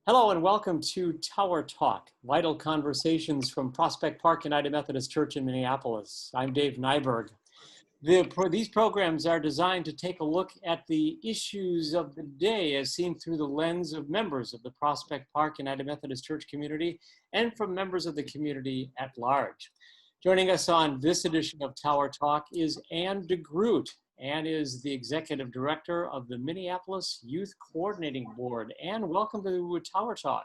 Hello and welcome to Tower Talk, vital conversations from Prospect Park United Methodist Church in Minneapolis. I'm Dave Nyberg. These programs are designed to take a look at the issues of the day as seen through the lens of members of the Prospect Park United Methodist Church community and from members of the community at large. Joining us on this edition of Tower Talk is DeGroot. Ann is the Executive Director of the Minneapolis Youth Coordinating Board. Ann, welcome to Tower Talk.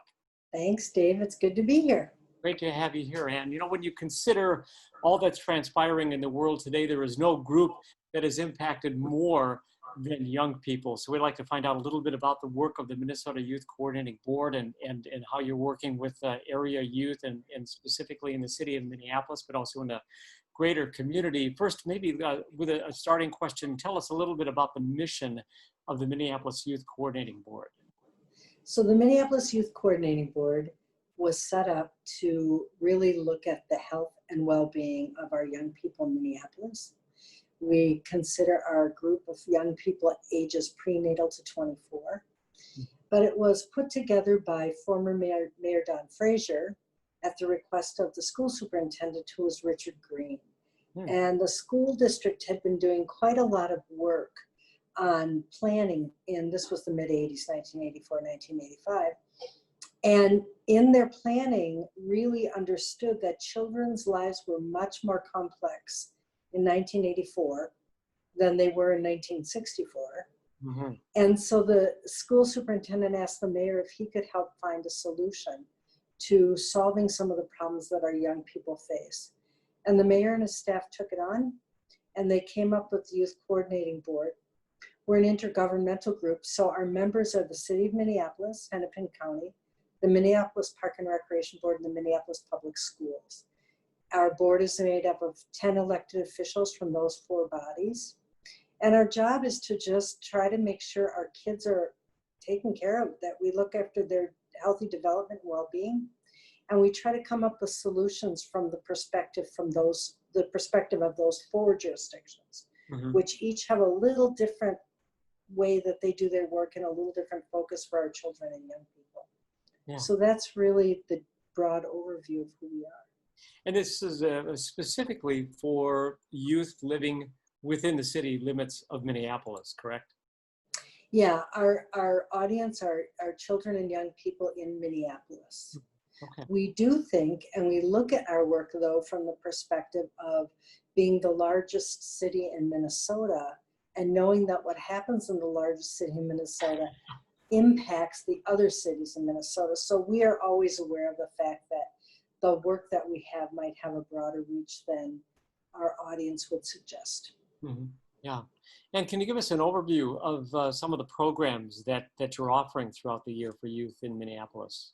Thanks, Dave. It's good to be here. Great to have you here, Ann. You know, when you consider all that's transpiring in the world today, there is no group that is impacted more than young people. So we'd like to find out a little bit about the work of the Minnesota Youth Coordinating Board and how you're working with area youth and specifically in the city of Minneapolis, but also in the greater community. First, maybe with a starting question, tell us a little bit about the mission of the Minneapolis Youth Coordinating Board. So the Minneapolis Youth Coordinating Board was set up to really look at the health and well-being of our young people in Minneapolis. We consider our group of young people ages prenatal to 24, but it was put together by former Mayor Don Frazier at the request of the school superintendent, who was Richard Green. And the school district had been doing quite a lot of work on planning this was the mid-'80s, 1984, 1985. And in their planning, really understood that children's lives were much more complex in 1984 than they were in 1964. And so the school superintendent asked the mayor if he could help find a solution to solving some of the problems that our young people face. And the mayor and his staff took it on, and they came up with the Youth Coordinating Board. We're an intergovernmental group, so our members are the City of Minneapolis, Hennepin County, the Minneapolis Park and Recreation Board, and the Minneapolis Public Schools. Our board is made up of 10 elected officials from those four bodies. And our job is to just try to make sure our kids are taken care of, that we look after their healthy development and well-being. And we try to come up with solutions from the perspective of those four jurisdictions, which each have a little different way that they do their work and a little different focus for our children and young people. Yeah. So that's really the broad overview of who we are. And this is specifically for youth living within the city limits of Minneapolis, correct? Yeah, our audience are children and young people in Minneapolis. Okay. We do think, and we look at our work though from the perspective of being the largest city in Minnesota and knowing that what happens in the largest city in Minnesota impacts the other cities in Minnesota. So we are always aware of the fact that the work that we have might have a broader reach than our audience would suggest. Yeah. And can you give us an overview of some of the programs that you're offering throughout the year for youth in Minneapolis?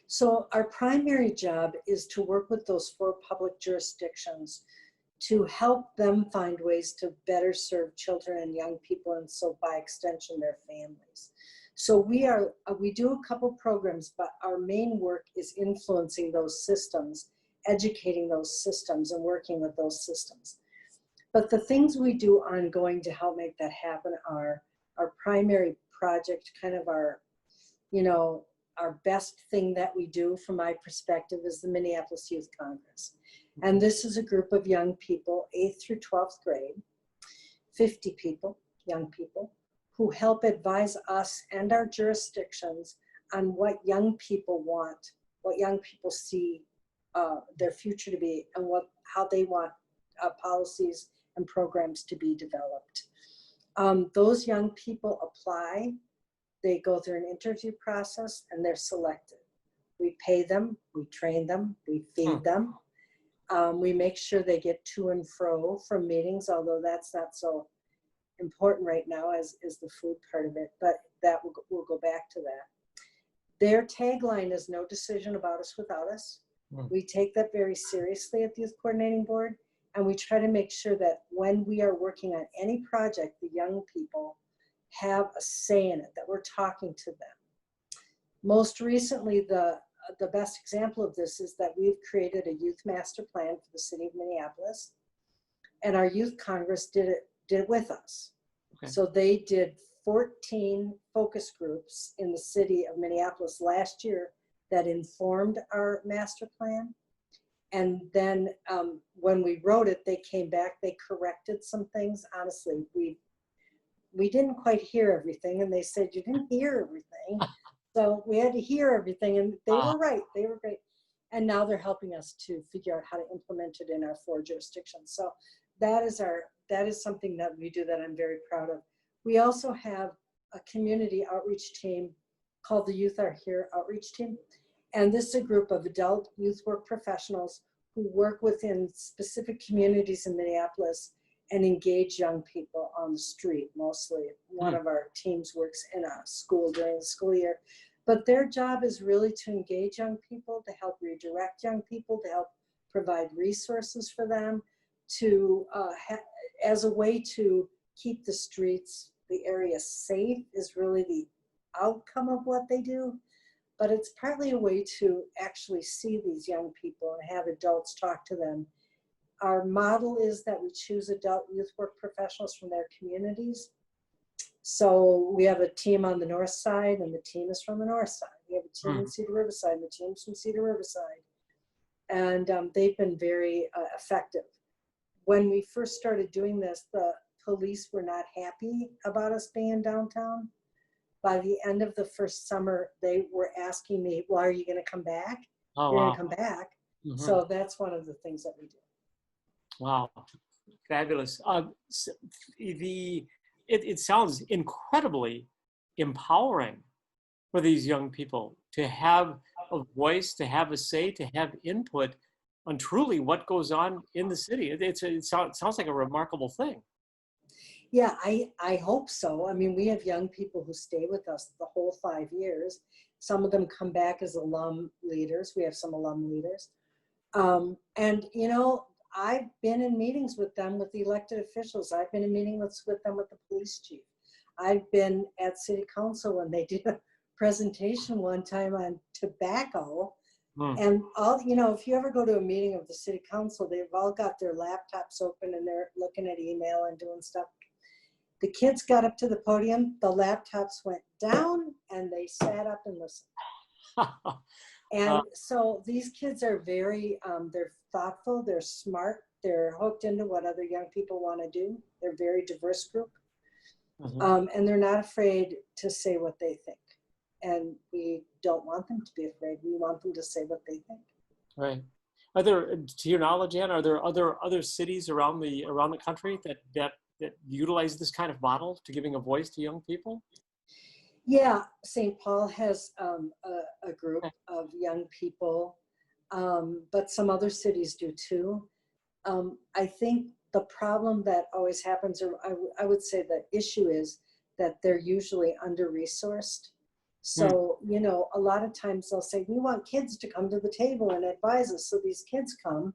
So our primary job is to work with those four public jurisdictions to help them find ways to better serve children and young people, and so by extension their families. So we do a couple programs, but our main work is influencing those systems, educating those systems, and working with those systems. But the things we do ongoing to help make that happen are our primary project, kind of our best thing that we do from my perspective is the Minneapolis Youth Congress. And this is a group of young people, 8th through 12th grade, 50 people, young people, who help advise us and our jurisdictions on what young people want, what young people see their future to be, and how they want policies and programs to be developed. Those young people apply. They go through an interview process and they're selected. We pay them, we train them, we feed them. We make sure they get to and fro from meetings, although that's not so important right now as the food part of it, but that we'll go back to that. Their tagline is "No decision about us without us." We take that very seriously at the Youth Coordinating Board, and we try to make sure that when we are working on any project, the young people have a say in it, that we're talking to them. Most recently, the best example of this is that we've created a youth master plan for the city of Minneapolis, and our youth congress did it with us. Okay. So they did 14 focus groups in the city of Minneapolis last year that informed our master plan. And then when we wrote it, they came back, they corrected some things. Honestly, we didn't quite hear everything, and they said, you didn't hear everything. So we had to hear everything, and they were right, they were great. And now they're helping us to figure out how to implement it in our 4 jurisdictions. So that is something that we do that I'm very proud of. We also have a community outreach team called the Youth Are Here Outreach Team. And this is a group of adult youth work professionals who work within specific communities in Minneapolis and engage young people on the street mostly. One of our teams works in a school during the school year. But their job is really to engage young people, to help redirect young people, to help provide resources for them, to as a way to keep the streets, the area safe is really the outcome of what they do. But it's partly a way to actually see these young people and have adults talk to them. Our model is that we choose adult youth work professionals from their communities. So we have a team on the north side, and the team is from the north side. We have a team in Cedar Riverside, and the team's from Cedar Riverside. And they've been very effective. When we first started doing this, the police were not happy about us being in downtown. By the end of the first summer, they were asking me, well, are you going to come back? Oh, You're wow. going to come back. So that's one of the things that we do. Wow, fabulous. It sounds incredibly empowering for these young people to have a voice, to have a say, to have input on truly what goes on in the city. It sounds like a remarkable thing. Yeah, I hope so. I mean, we have young people who stay with us the whole 5 years. Some of them come back as alum leaders. We have some alum leaders. And, you know, I've been in meetings with them with the elected officials. I've been in meetings with them with the police chief. I've been at city council when they did a presentation one time on tobacco. And all, you know, if you ever go to a meeting of the city council, they've all got their laptops open and they're looking at email and doing stuff. The kids got up to the podium, the laptops went down, and they sat up and listened. And so these kids are very, they're thoughtful, they're smart, they're hooked into what other young people want to do. They're a very diverse group. And they're not afraid to say what they think. And we don't want them to be afraid. We want them to say what they think. Right. Are there, to your knowledge, Ann, are there other cities around the country that utilize this kind of model to giving a voice to young people? Yeah, St. Paul has a group of young people, but some other cities do too. I think the problem that always happens, or I would say the issue is that they're usually under-resourced. So, you know, a lot of times they'll say, we want kids to come to the table and advise us. So these kids come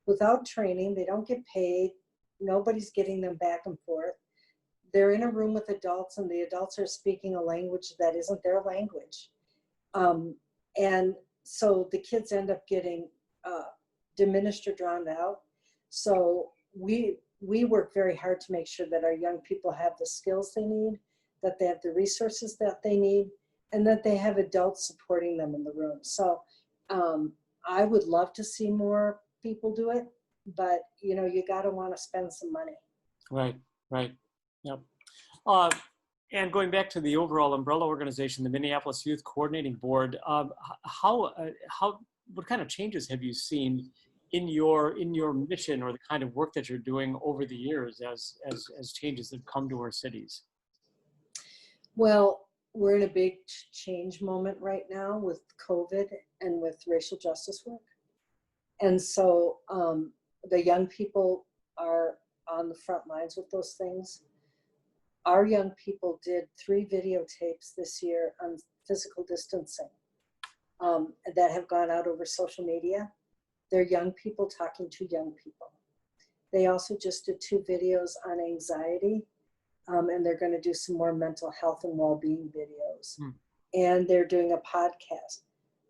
without training, they don't get paid, nobody's getting them back and forth. They're in a room with adults, and the adults are speaking a language that isn't their language. And so the kids end up getting diminished or drowned out. So we work very hard to make sure that our young people have the skills they need, that they have the resources that they need, and that they have adults supporting them in the room. So I would love to see more people do it, but you know, you gotta wanna spend some money. Right, right, yep. And going back to the overall umbrella organization, the Minneapolis Youth Coordinating Board, what kind of changes have you seen in your mission or the kind of work that you're doing over the years as changes have come to our cities? Well, we're in a big change moment right now with COVID and with racial justice work. And so the young people are on the front lines with those things. Our young people did 3 videotapes this year on physical distancing that have gone out over social media. They're young people talking to young people. They also just did 2 videos on anxiety, and they're going to do some more mental health and well-being videos. And they're doing a podcast.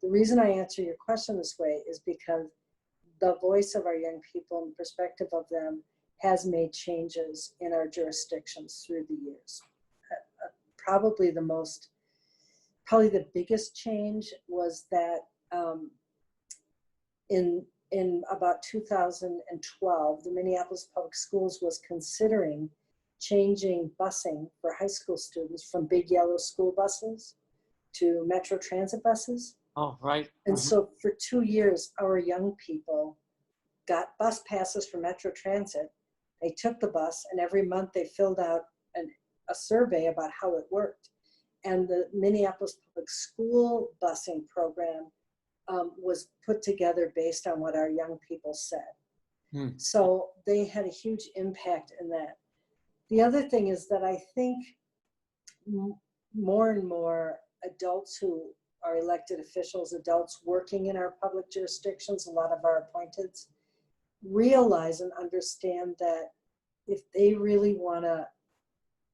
The reason I answer your question this way is because the voice of our young people and perspective of them has made changes in our jurisdictions through the years. probably the biggest change was that in about 2012, the Minneapolis Public Schools was considering changing busing for high school students from big yellow school buses to Metro Transit buses. Oh, right. And so for 2 years, our young people got bus passes for Metro Transit. They took the bus, and every month they filled out a survey about how it worked. And the Minneapolis Public School busing program was put together based on what our young people said. So they had a huge impact in that. The other thing is that I think more and more adults who are elected officials, adults working in our public jurisdictions, a lot of our appointeds, realize and understand that if they really want to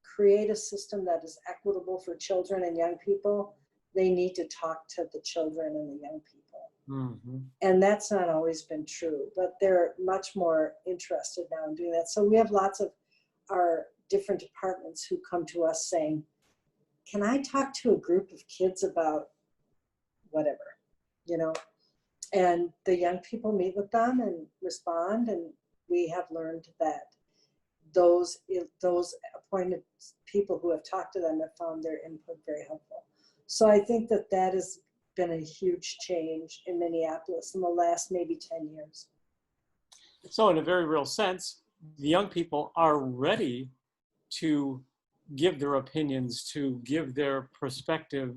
create a system that is equitable for children and young people, they need to talk to the children and the young people. And that's not always been true, but they're much more interested now in doing that. So we have lots of our different departments who come to us saying, can I talk to a group of kids about whatever, you know? And the young people meet with them and respond, and we have learned that those appointed people who have talked to them have found their input very helpful. So I think that has been a huge change in Minneapolis in the last maybe 10 years. So in a very real sense, the young people are ready to give their opinions, to give their perspective.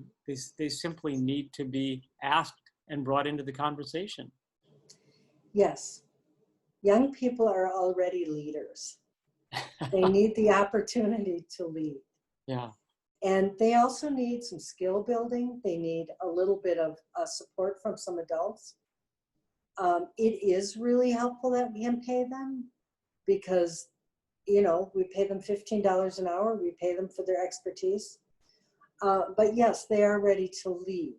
They simply need to be asked and brought into the conversation. Yes. Young people are already leaders. They need the opportunity to lead. Yeah. And they also need some skill building. They need a little bit of support from some adults. It is really helpful that we can pay them because, you know, we pay them $15 an hour. We pay them for their expertise. But yes, they are ready to lead.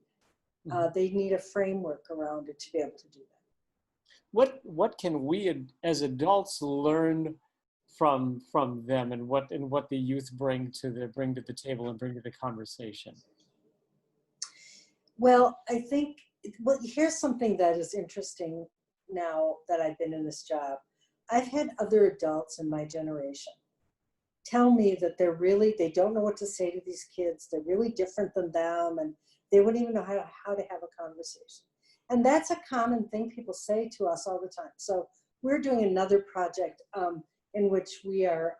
They need a framework around it to be able to do that. What can we as adults learn from them, and what the youth bring to the table and bring to the conversation? Well, I think, here's something that is interesting now that I've been in this job. I've had other adults in my generation tell me that they don't know what to say to these kids. They're really different than them, and they wouldn't even know how to have a conversation. And that's a common thing people say to us all the time. So we're doing another project in which we are,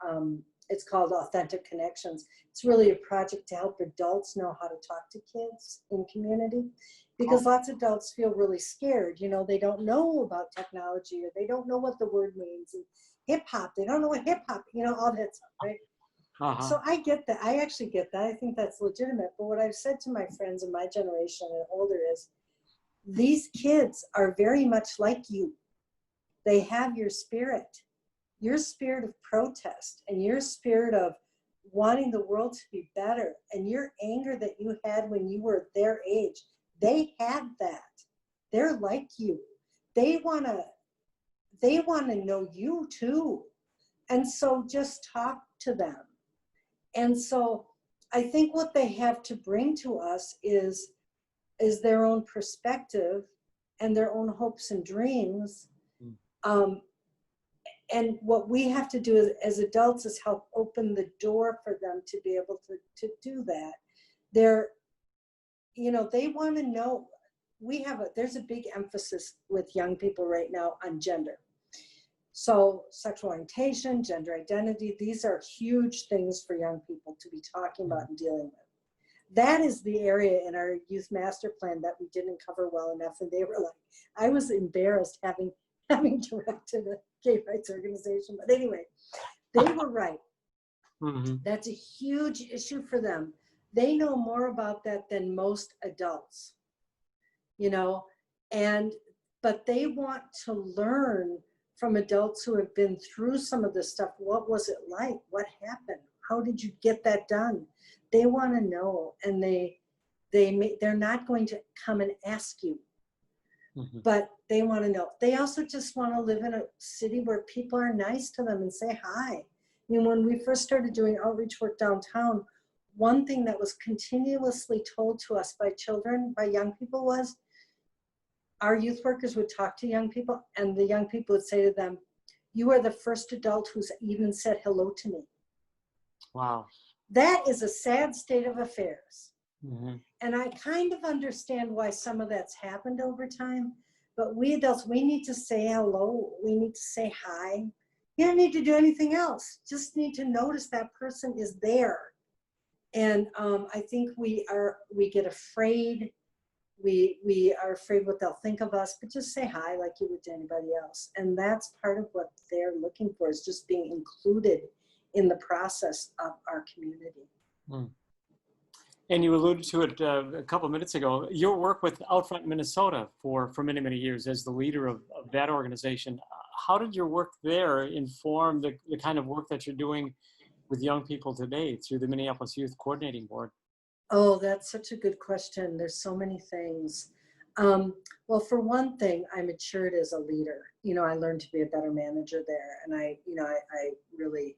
it's called Authentic Connections. It's really a project to help adults know how to talk to kids in community, because lots of adults feel really scared. You know, they don't know about technology, or they don't know what the word means. And hip hop, they don't know what hip hop, you know, all that stuff, right? So I get that. I actually get that. I think that's legitimate. But what I've said to my friends in my generation and older is, these kids are very much like you. They have your spirit of protest, and your spirit of wanting the world to be better, and your anger that you had when you were their age. They had that. They're like you. They want to know you too. And so just talk to them. And so I think what they have to bring to us is their own perspective and their own hopes and dreams. And what we have to do as adults is help open the door for them to be able to do that. They want to know. There's a big emphasis with young people right now on gender. So sexual orientation, gender identity, these are huge things for young people to be talking about and dealing with. That is the area in our youth master plan that we didn't cover well enough. And they were like, I was embarrassed having directed a gay rights organization. But anyway, they were right. That's a huge issue for them. They know more about that than most adults, you know, but they want to learn from adults who have been through some of this stuff. What was it like? What happened? How did you get that done? They want to know, and they're not going to come and ask you, but they want to know. They also just want to live in a city where people are nice to them and say hi. You know, when we first started doing outreach work downtown, one thing that was continuously told to us by children, by young people, was our youth workers would talk to young people, and the young people would say to them, "You are the first adult who's even said hello to me." Wow. That is a sad state of affairs. Mm-hmm. And I kind of understand why some of that's happened over time. But we adults, we need to say hello. We need to say hi. You don't need to do anything else. Just need to notice that person is there. And I think we get afraid. We are afraid what they'll think of us, but just say hi like you would to anybody else. And that's part of what they're looking for, is just being included in the process of our community. Mm. And you alluded to it a couple of minutes ago, your work with Outfront Minnesota for many, many years as the leader of that organization. How did your work there inform the kind of work that you're doing with young people today through the Minneapolis Youth Coordinating Board? Oh, that's such a good question. There's so many things. Well, for one thing, I matured as a leader. I learned to be a better manager there. And I really,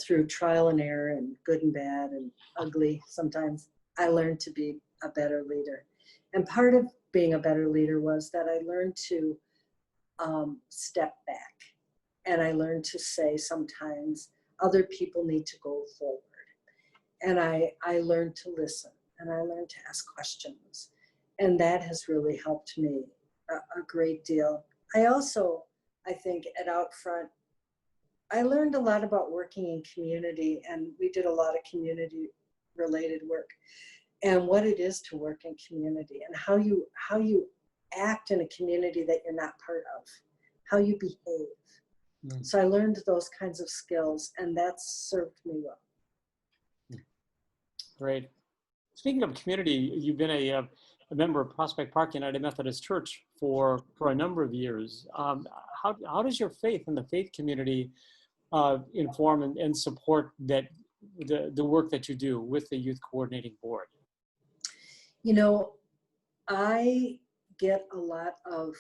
through trial and error and good and bad and ugly sometimes, I learned to be a better leader. And part of being a better leader was that I learned to step back. And I learned to say sometimes other people need to go forward. And I learned to listen, and I learned to ask questions. And that has really helped me a great deal. I think at Outfront, I learned a lot about working in community, and we did a lot of community related work, and what it is to work in community, and how you act in a community that you're not part of, how you behave. Mm. So I learned those kinds of skills, and that's served me well. Great. Speaking of community, you've been a member of Prospect Park United Methodist Church for a number of years. How does your faith in the faith community inform and support the work that you do with the Youth Coordinating Board? I get a lot of,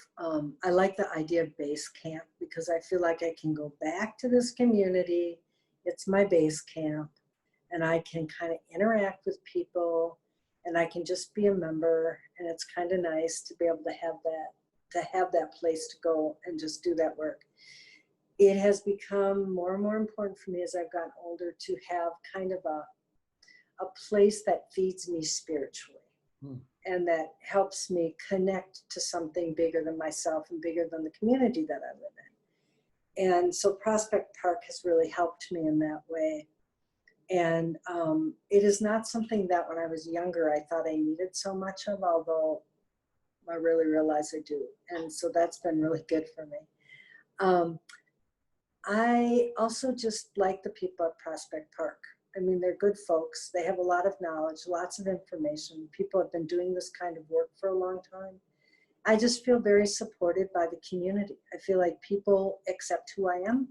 I like the idea of base camp, because I feel like I can go back to this community. It's my base camp. And I can kind of interact with people, and I can just be a member, and it's kind of nice to be able to have that place to go and just do that work. It has become more and more important for me as I've gotten older to have kind of a place that feeds me spiritually, and that helps me connect to something bigger than myself and bigger than the community that I live in. And so Prospect Park has really helped me in that way. And it is not something that when I was younger, I thought I needed so much of, although I really realize I do. And so that's been really good for me. I also just like the people at Prospect Park. I mean, they're good folks. They have a lot of knowledge, lots of information. People have been doing this kind of work for a long time. I just feel very supported by the community. I feel like people accept who I am.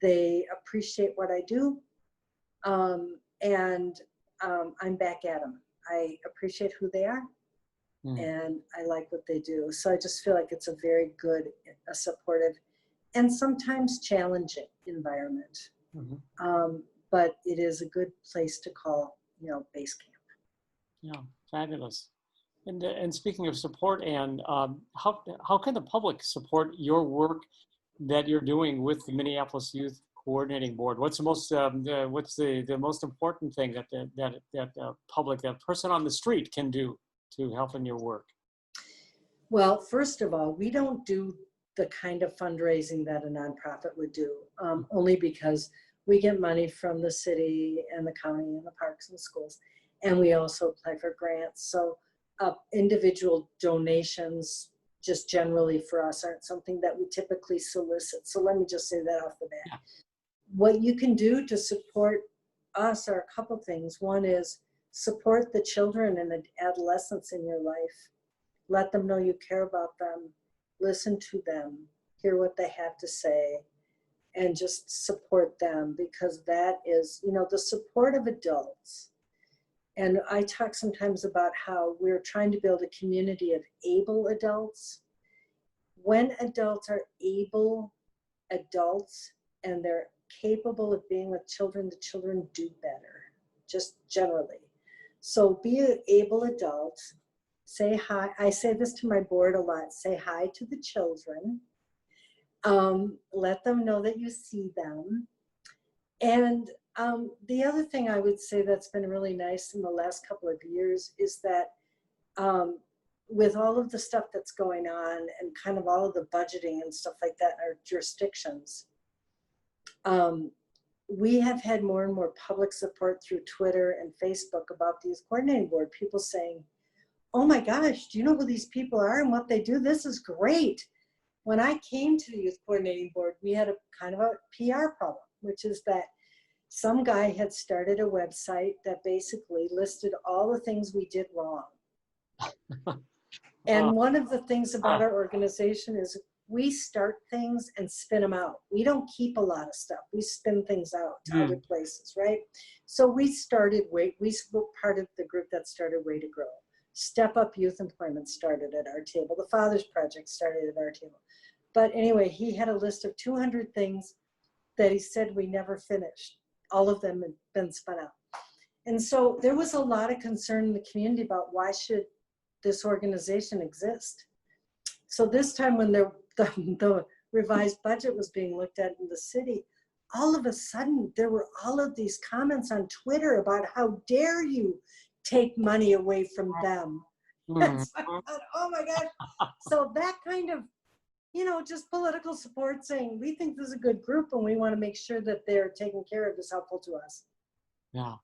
They appreciate what I do. I'm back at them. I appreciate who they are, and I like what they do. So I just feel like it's a very good, supportive, and sometimes challenging environment. But it is a good place to call, base camp. Yeah, fabulous. And speaking of support, Anne, how can the public support your work that you're doing with the Minneapolis Youth Coordinating Board? What's the most most important thing that the public, that person on the street, can do to help in your work? Well, first of all, we don't do the kind of fundraising that a nonprofit would do, only because we get money from the city and the county and the parks and schools, and we also apply for grants. So individual donations, just generally for us, aren't something that we typically solicit. So let me just say that off the bat. Yeah. What you can do to support us are a couple things. One is support the children and the adolescents in your life. Let them know you care about them, listen to them, hear what they have to say, and just support them, because that is, the support of adults. And I talk sometimes about how we're trying to build a community of able adults. When adults are able adults and they're capable of being with children, the children do better. just generally. So be an able adult, say hi. I say this to my board a lot, say hi to the children. Let them know that you see them. And the other thing I would say that's been really nice in the last couple of years is that with all of the stuff that's going on and kind of all of the budgeting and stuff like that in our jurisdictions, we have had more and more public support through Twitter and Facebook about the youth coordinating board. People saying, oh my gosh, do you know who these people are and what they do? This is great. When I came to the youth coordinating board, we had a kind of a PR problem, which is that some guy had started a website that basically listed all the things we did wrong. And one of the things about our organization is we start things and spin them out. We don't keep a lot of stuff. We spin things out to other places, right? So we started, we were part of the group that started Way to Grow. Step Up Youth Employment started at our table. The Fathers Project started at our table. But anyway, he had a list of 200 things that he said we never finished. All of them had been spun out. And so there was a lot of concern in the community about why should this organization exist. So this time when the revised budget was being looked at in the city, all of a sudden there were all of these comments on Twitter about how dare you take money away from them. And so I thought, oh my gosh. So that kind of, you know, just political support saying, we think this is a good group and we want to make sure that they're taken care of is helpful to us. Yeah.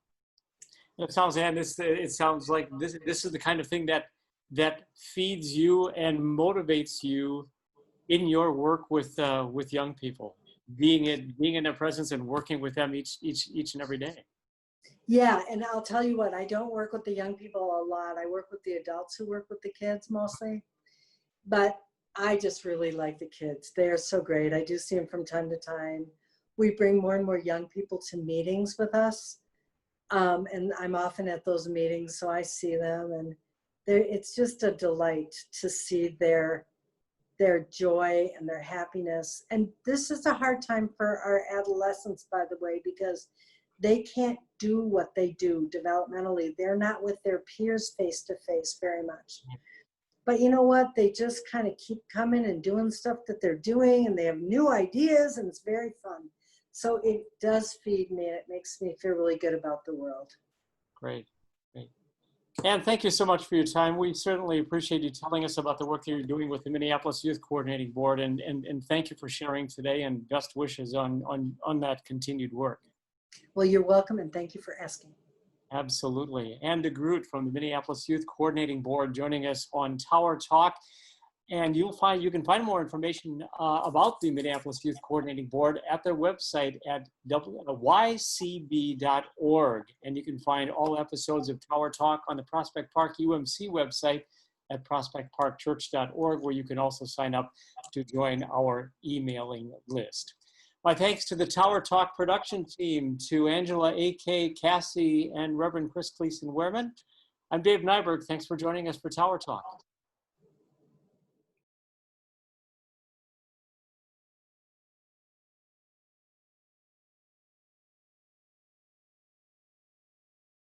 It sounds, and it sounds like this is the kind of thing that feeds you and motivates you in your work with young people, being in their presence and working with them each and every day. Yeah, and I'll tell you what, I don't work with the young people a lot. I work with the adults who work with the kids mostly, but I just really like the kids. They're so great. I do see them from time to time. We bring more and more young people to meetings with us, and I'm often at those meetings, so I see them, and it's just a delight to see their joy and their happiness. And this is a hard time for our adolescents, by the way, because they can't do what they do developmentally. They're not with their peers face to face very much. But you know what? They just kind of keep coming and doing stuff that they're doing, and they have new ideas, and it's very fun. So it does feed me, and it makes me feel really good about the world. Great. And thank you so much for your time. We certainly appreciate you telling us about the work that you're doing with the Minneapolis Youth Coordinating Board, and thank you for sharing today, and best wishes on that continued work. Well, you're welcome, and thank you for asking. Absolutely. And DeGroot from the Minneapolis Youth Coordinating Board joining us on Tower Talk. And you can find more information about the Minneapolis Youth Coordinating Board at their website at ycb.org. And you can find all episodes of Tower Talk on the Prospect Park UMC website at prospectparkchurch.org, where you can also sign up to join our emailing list. My thanks to the Tower Talk production team, to Angela A.K., Cassie, and Reverend Chris Cleason-Wehrman. I'm Dave Nyberg. Thanks for joining us for Tower Talk.